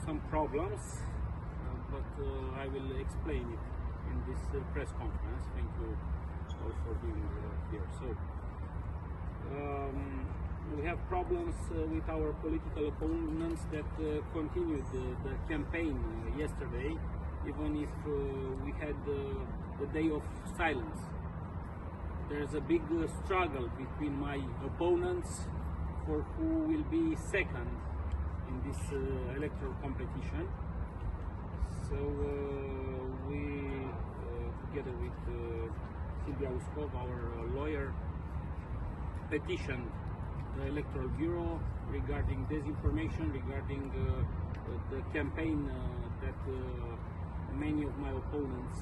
some problems, but I will explain it in this press conference. Thank you all for being here. So we have problems with our political opponents that continued the campaign yesterday, even if we had the day of silence. There's a big struggle between my opponents for who will be second in this electoral competition. So we, together with our lawyer, petitioned the Electoral Bureau regarding disinformation, regarding the campaign that many of my opponents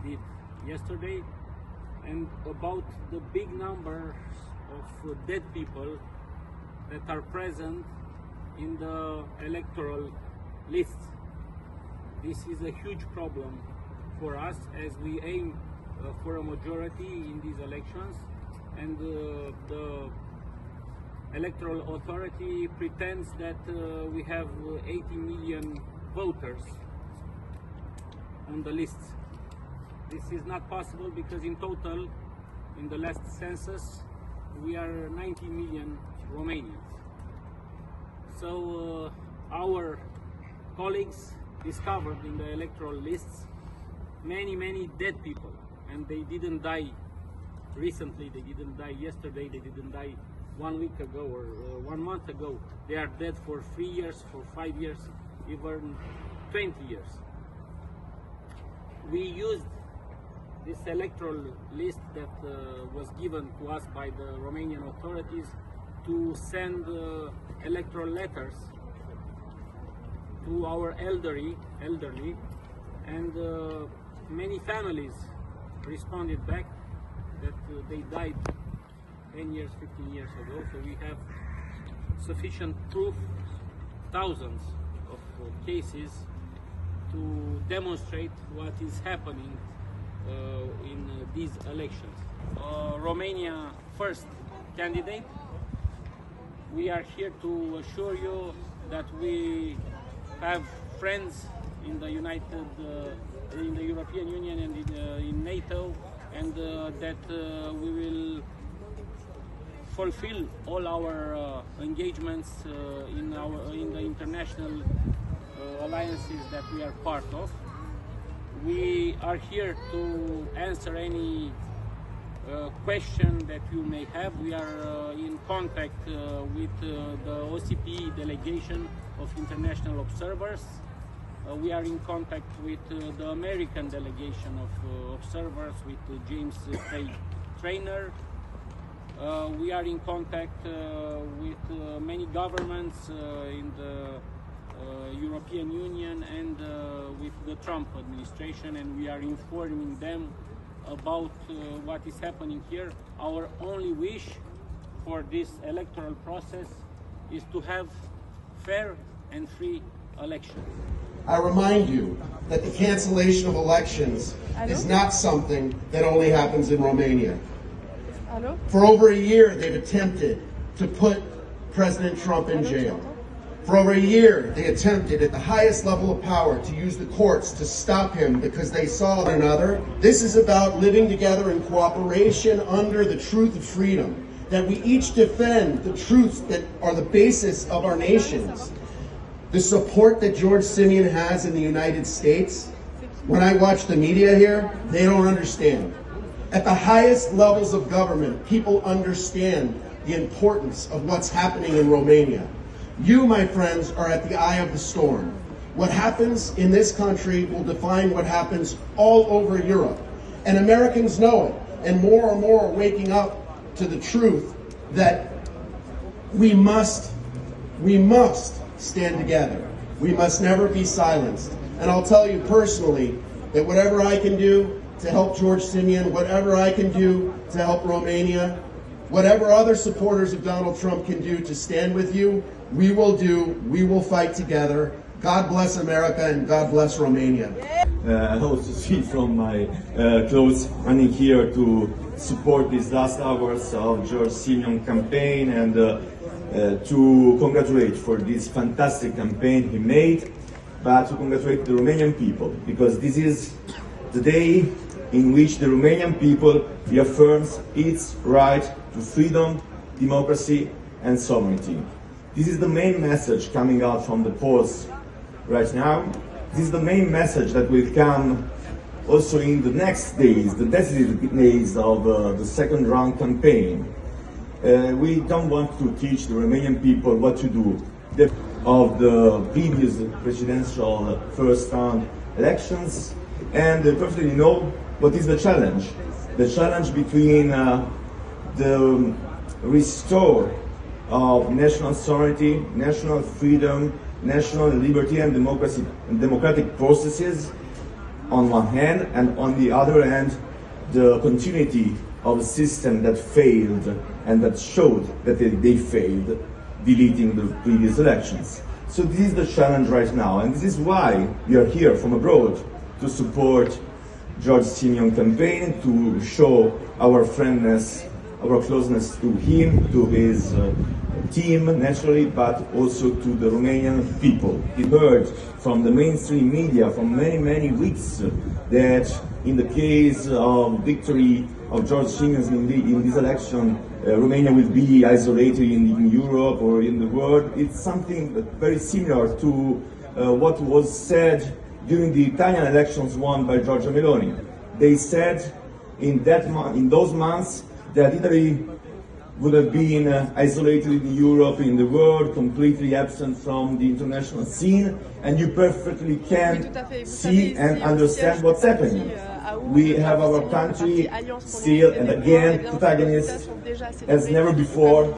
did yesterday, and about the big numbers of dead people that are present in the electoral lists. This is a huge problem for us as we aim for a majority in these elections, and the electoral authority pretends that we have 80 million voters on the lists. This is not possible because in total, in the last census, we are 90 million Romanians. So our colleagues discovered in the electoral lists many dead people, and they didn't die recently, they didn't die yesterday, they didn't die 1 week ago or 1 month ago. They are dead for 3 years, for 5 years, even 20 years. We used this electoral list that was given to us by the Romanian authorities to send electoral letters to our elderly, and many families responded back that they died 10 years, 15 years ago. So we have sufficient proof, thousands of cases, to demonstrate what is happening in these elections. Romania first candidate, we are here to assure you that we have friends in the in the European Union and in NATO, and that we will fulfill all our engagements in the international alliances that we are part of. We are here to answer any question that you may have. We are in contact with the OCP delegation of international observers. We are in contact with the American delegation of observers, with James Trainer. We are in contact with many governments in the European Union and with the Trump administration, and we are informing them about what is happening here. Our only wish for this electoral process is to have fair and free elections. I remind you that the cancellation of elections is not something that only happens in Romania. For over a year, they've attempted to put President Trump in jail. For over a year, they attempted at the highest level of power to use the courts to stop him because they saw one another. This is about living together in cooperation under the truth of freedom, that we each defend the truths that are the basis of our nations. The support that George Simion has in the United States, when I watch the media here, they don't understand. At the highest levels of government, people understand the importance of what's happening in Romania. You, my friends, are at the eye of the storm. What happens in this country will define what happens all over Europe. And Americans know it. And more are waking up to the truth that we must stand together. We must never be silenced. And I'll tell you personally that whatever I can do to help George Simion, whatever I can do to help Romania, whatever other supporters of Donald Trump can do to stand with you, we will do. We will fight together. God bless America and God bless Romania. I also see from my clothes running here to support these last hours of George Simion campaign, and to congratulate for this fantastic campaign he made, but to congratulate the Romanian people, because this is the day in which the Romanian people reaffirms its right to freedom, democracy and sovereignty. This is the main message coming out from the polls right now. This is the main message that will come also in the next days, the decisive days of the second round campaign. We don't want to teach the Romanian people what to do. Of the previous presidential first round elections, and they perfectly know what is the challenge. The challenge between the restore of national sovereignty, national freedom, national liberty and democracy and democratic processes on one hand, and on the other hand, the continuity of a system that failed and that showed that they failed, deleting the previous elections. So this is the challenge right now, and this is why we are here from abroad to support George Simion campaign, to show our friendness, our closeness to him, to his team naturally, but also to the Romanian people. We heard from the mainstream media for many weeks that in the case of victory of George Simion in this election, Romania will be isolated in Europe or in the world. It's something very similar to what was said during the Italian elections won by Giorgia Meloni. They said in those months that Italy would have been isolated in Europe, in the world, completely absent from the international scene, and you perfectly can see and understand what's happening. We have our country still and again protagonist as never before